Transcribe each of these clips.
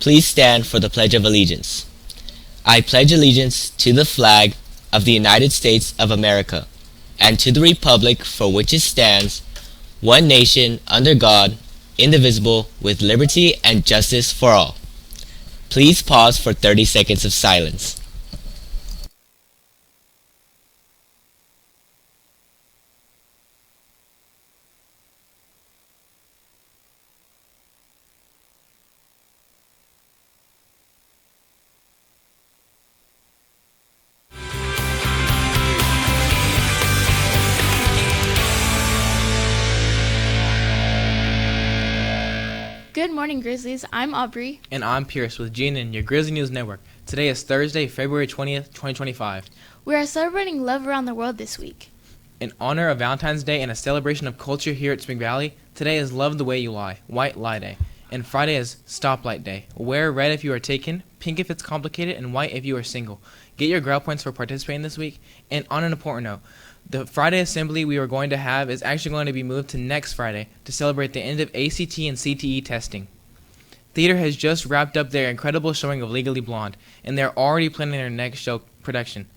Please stand for the Pledge of Allegiance. I pledge allegiance to the flag of the United States of America and to the republic for which it stands, one nation under God, indivisible, with liberty and justice for all. Please pause for 30 seconds of silence. Good morning, Grizzlies. I'm Aubrey. And I'm Pierce with GNN, your Grizzly News Network. Today is Thursday, February 20th, 2025. We are celebrating love around the world this week. In honor of Valentine's Day and a celebration of culture here at Spring Valley, today is Love the Way You Lie, White Lie Day. And Friday is Stoplight Day. Wear red if you are taken, pink if it's complicated, and white if you are single. Get your growl points for participating this week. And on an important note, the Friday assembly we are going to have is actually going to be moved to next Friday to celebrate the end of ACT and CTE testing. Theater has just wrapped up their incredible showing of Legally Blonde, and they're already planning their next show production.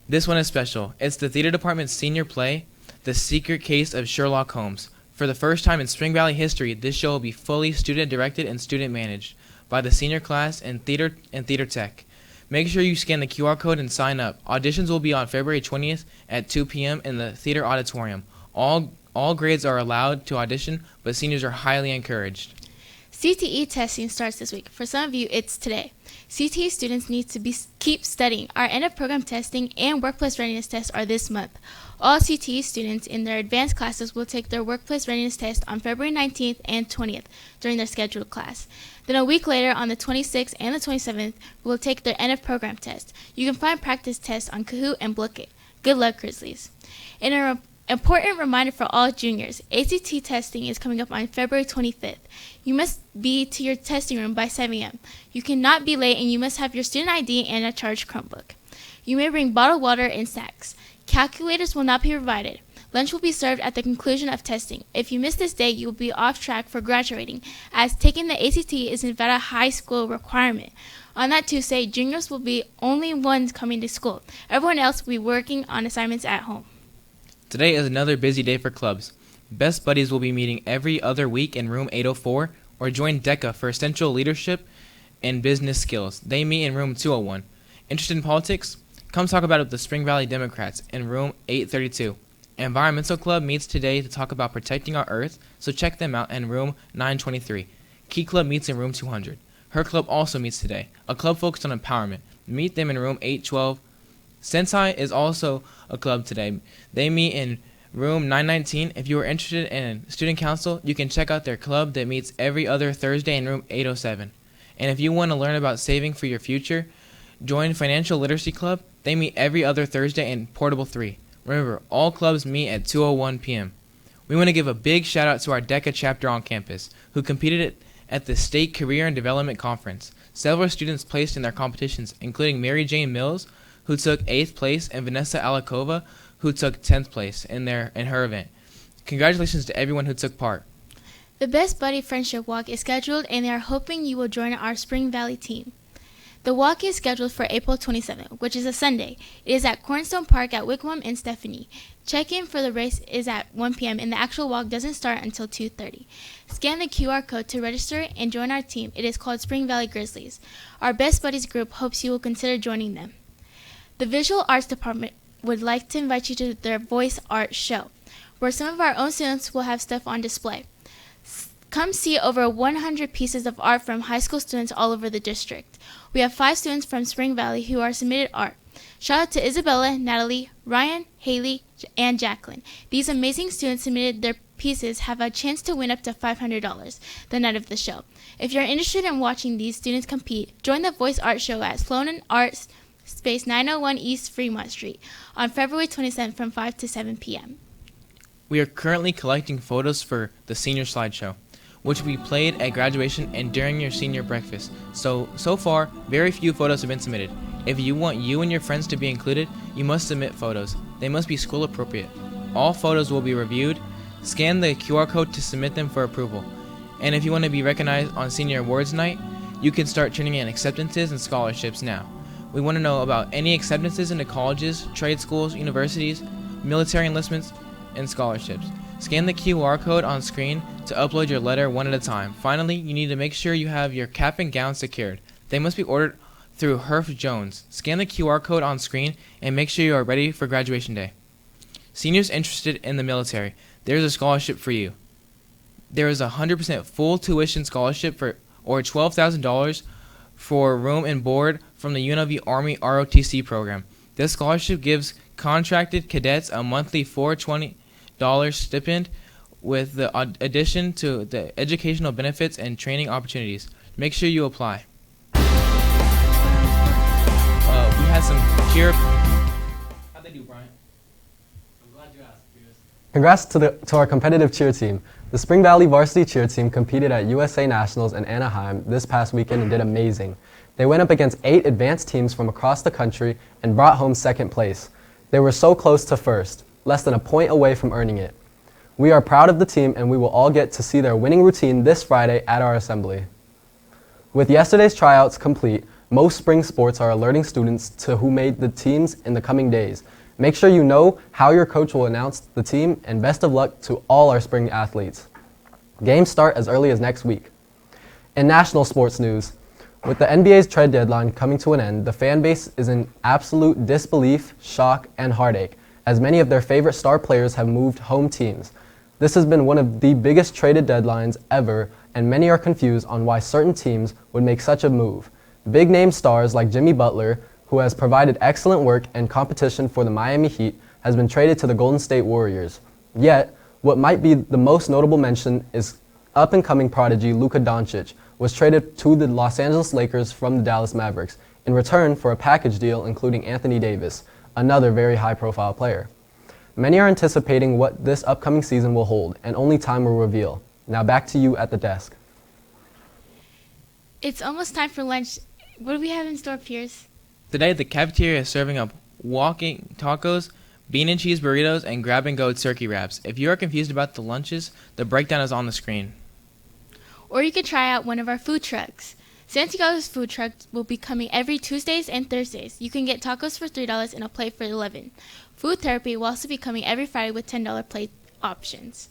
This one is special. It's the theater department's senior play, The Secret Case of Sherlock Holmes. For the first time in Spring Valley history, this show will be fully student-directed and student-managed by the senior class and theater tech. Make sure you scan the QR code and sign up. Auditions will be on February 20th at 2 p.m. in the theater auditorium. All grades are allowed to audition, but seniors are highly encouraged. CTE testing starts this week. For some of you, it's today. CTE students need to keep studying. Our end-of-program testing and workplace readiness tests are this month. All CTE students in their advanced classes will take their workplace readiness test on February 19th and 20th during their scheduled class. Then a week later, on the 26th and the 27th, will take their end-of-program test. You can find practice tests on Kahoot and Blooket. Good luck, Grizzlies. In an important reminder for all juniors, ACT testing is coming up on February 25th. You must be to your testing room by 7 a.m. You cannot be late, and you must have your student ID and a charged Chromebook. You may bring bottled water and snacks. Calculators will not be provided. Lunch will be served at the conclusion of testing. If you miss this day, you will be off track for graduating, as taking the ACT is in fact a high school requirement. On that Tuesday, juniors will be only ones coming to school. Everyone else will be working on assignments at home. Today is another busy day for clubs. Best Buddies will be meeting every other week in room 804, or join DECA for essential leadership and business skills. They meet in room 201. Interested in politics? Come talk about it with the Spring Valley Democrats in room 832. Environmental Club meets today to talk about protecting our earth, so check them out in room 923. Key Club meets in room 200. Her Club also meets today, a club focused on empowerment. Meet them in room 812. Sensei is also a club today. They meet in room 919. If you are interested in student council, you can check out their club that meets every other Thursday in room 807. And if you want to learn about saving for your future, join Financial Literacy Club. They meet every other Thursday in Portable 3. Remember, all clubs meet at 2:01 p.m. We want to give a big shout out to our DECA chapter on campus, who competed at the State Career and Development Conference. Several students placed in their competitions, including Mary Jane Mills, who took 8th place, and Vanessa Alakova, who took 10th place in her event. Congratulations to everyone who took part. The Best Buddy Friendship Walk is scheduled, and they are hoping you will join our Spring Valley team. The walk is scheduled for April 27th, which is a Sunday. It is at Cornerstone Park at Wigwam and Stephanie. Check-in for the race is at 1 p.m., and the actual walk doesn't start until 2:30. Scan the QR code to register and join our team. It is called Spring Valley Grizzlies. Our Best Buddies group hopes you will consider joining them. The Visual Arts Department would like to invite you to their Voice Art Show, where some of our own students will have stuff on display. Come see over 100 pieces of art from high school students all over the district. We have 5 students from Spring Valley who are submitted art. Shout out to Isabella, Natalie, Ryan, Haley, and Jacqueline. These amazing students submitted their pieces have a chance to win up to $500 the night of the show. If you're interested in watching these students compete, join the Voice Art Show at Sloan Arts Space 901 East Fremont Street on February 27th from 5 to 7 p.m. We are currently collecting photos for the senior slideshow, which will be played at graduation and during your senior breakfast. So far, very few photos have been submitted. If you want you and your friends to be included, you must submit photos. They must be school appropriate. All photos will be reviewed. Scan the QR code to submit them for approval. And if you want to be recognized on Senior Awards Night, you can start turning in acceptances and scholarships now. We want to know about any acceptances into colleges, trade schools, universities, military enlistments, and scholarships. Scan the QR code on screen to upload your letter one at a time. Finally, you need to make sure you have your cap and gown secured. They must be ordered through Herf Jones. Scan the QR code on screen and make sure you are ready for graduation day. Seniors interested in the military, there's a scholarship for you. There is a 100% full tuition scholarship or $12,000 for room and board from the UNLV Army ROTC program. This scholarship gives contracted cadets a monthly $420 stipend with the addition to the educational benefits and training opportunities. Make sure you apply. We had some cheer. How'd they do, Brian? I'm glad you asked. Congrats to our competitive cheer team. The Spring Valley varsity cheer team competed at USA Nationals in Anaheim this past weekend and did amazing. They went up against 8 advanced teams from across the country and brought home second place. They were so close to first, less than a point away from earning it. We are proud of the team and we will all get to see their winning routine this Friday at our assembly. With yesterday's tryouts complete, most spring sports are alerting students to who made the teams in the coming days. Make sure you know how your coach will announce the team, and best of luck to all our spring athletes. Games start as early as next week. In national sports news, with the NBA's trade deadline coming to an end, the fan base is in absolute disbelief, shock, and heartache, as many of their favorite star players have moved home teams. This has been one of the biggest traded deadlines ever, and many are confused on why certain teams would make such a move. Big-name stars like Jimmy Butler, who has provided excellent work and competition for the Miami Heat, has been traded to the Golden State Warriors. Yet, what might be the most notable mention is up-and-coming prodigy Luka Doncic was traded to the Los Angeles Lakers from the Dallas Mavericks in return for a package deal including Anthony Davis, another very high-profile player. Many are anticipating what this upcoming season will hold, and only time will reveal. Now back to you at the desk. It's almost time for lunch. What do we have in store, Piers? Today, the cafeteria is serving up walking tacos, bean and cheese burritos, and grab-and-go turkey wraps. If you are confused about the lunches, the breakdown is on the screen. Or you could try out one of our food trucks. Santiago's food truck will be coming every Tuesdays and Thursdays. You can get tacos for $3 and a plate for $11. Food therapy will also be coming every Friday with $10 plate options.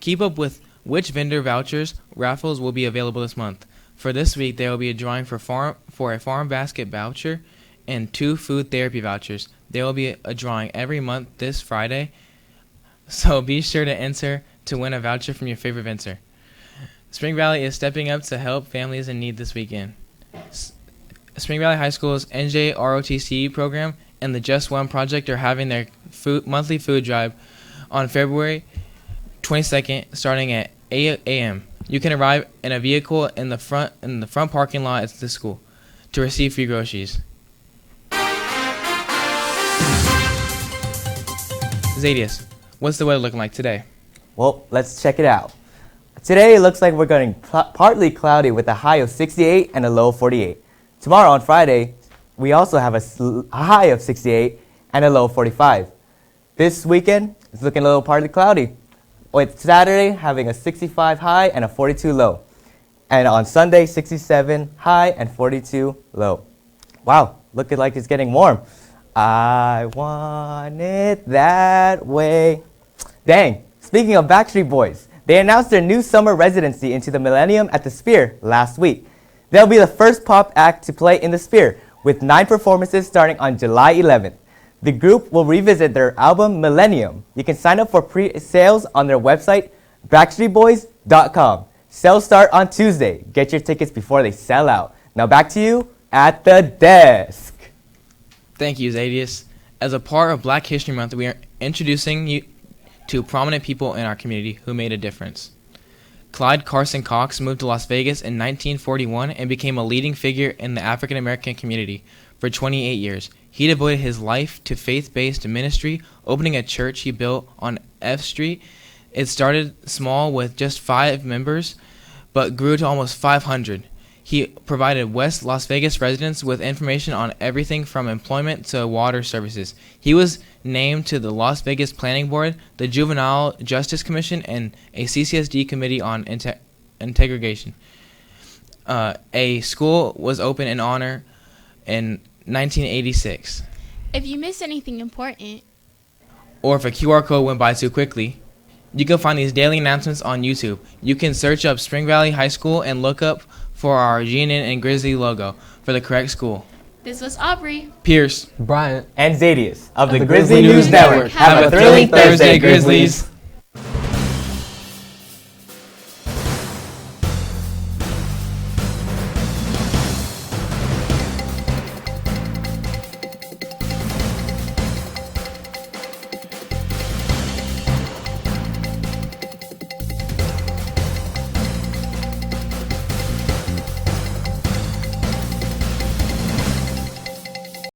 Keep up with which vendor vouchers raffles will be available this month. For this week, there will be a drawing for a farm basket voucher and 2 food therapy vouchers. There will be a drawing every month this Friday, so be sure to enter to win a voucher from your favorite vendor. Spring Valley is stepping up to help families in need this weekend. Spring Valley High School's NJ ROTC program and the Just One Project are having their monthly food drive on February 22nd, starting at 8 a.m. You can arrive in a vehicle in the front parking lot at the school to receive free groceries. Zadius, what's the weather looking like today? Well, let's check it out. Today it looks like we're getting partly cloudy with a high of 68 and a low of 48. Tomorrow on Friday, we also have a high of 68 and a low of 45. This weekend, it's looking a little partly cloudy, with Saturday having a 65 high and a 42 low. And on Sunday, 67 high and 42 low. Wow, looking like it's getting warm. I want it that way. Dang, speaking of Backstreet Boys, they announced their new summer residency into the Millennium at the Sphere last week. They'll be the first pop act to play in the Sphere, with 9 performances starting on July 11th. The group will revisit their album Millennium. You can sign up for pre-sales on their website, backstreetboys.com. Sales start on Tuesday. Get your tickets before they sell out. Now back to you at the desk. Thank you, Zadius. As a part of Black History Month, we are introducing you to prominent people in our community who made a difference. Clyde Carson Cox moved to Las Vegas in 1941 and became a leading figure in the African American community for 28 years. He devoted his life to faith-based ministry, opening a church he built on F Street. It started small with just 5 members, but grew to almost 500. He provided West Las Vegas residents with information on everything from employment to water services. He was named to the Las Vegas Planning Board, the Juvenile Justice Commission, and a CCSD Committee on integration. A school was opened in honor in 1986. If you miss anything important, Or if a QR code went by too quickly, you can find these daily announcements on YouTube. You can search up Spring Valley High School and look up for our GNN and Grizzly logo for the correct school. this was Aubrey. Pierce. Bryant. And Zadius of the the Grizzly Grizzly News News Network. Network. Have a thrilling Thursday, Grizzlies.